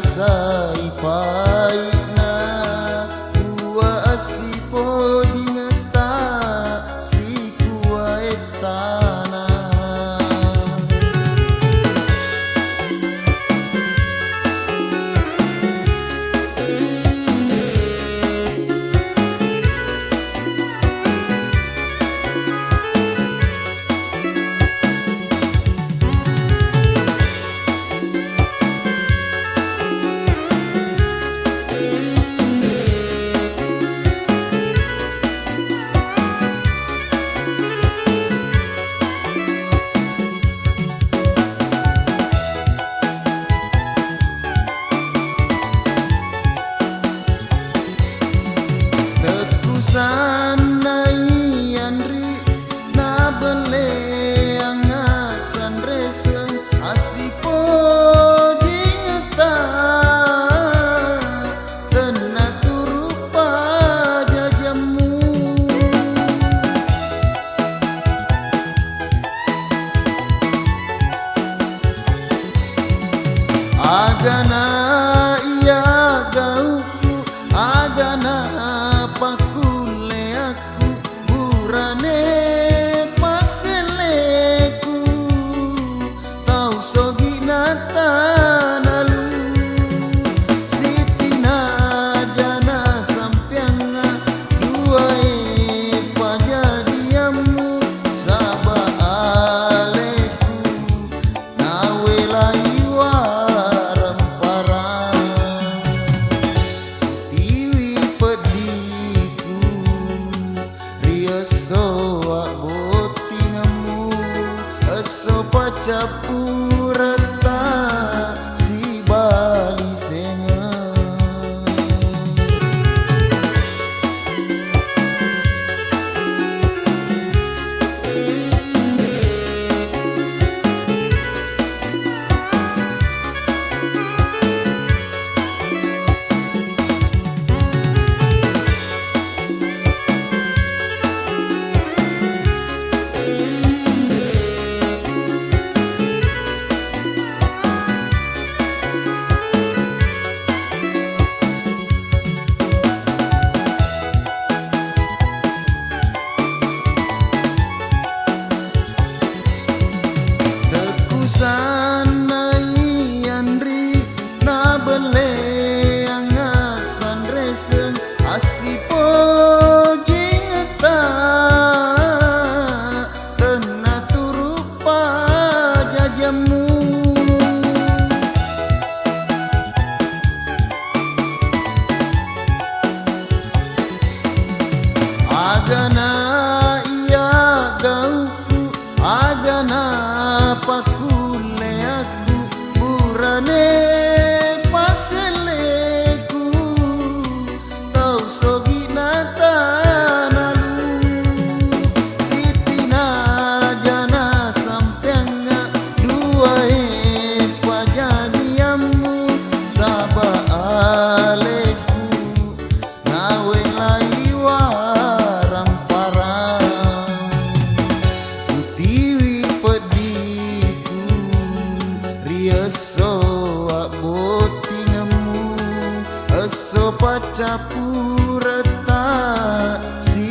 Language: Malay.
rasai pahitna Ua asipo jingeta si kuai tanah Sanai andri na bele anga sanresen asipo jingeta tena turupa jajamu agana iya gauku agana paku burane paseleku tau soginata nalu sitina jana sampianga dua pajadiamu saba aleku nawe laiwa remparang tiwi pediku so abotingamu so pacapurata si bali senga sanai andri na bele anga sanresen asipo jingeta tena turupa jajamu agana iya gauku agana pakule aku burane paseleku tau soginata nalu sitina jana sampianga dua pajadiamu saba aleku nawe laiwa ramparang utiwi pediku so abotingamu so pacapurata si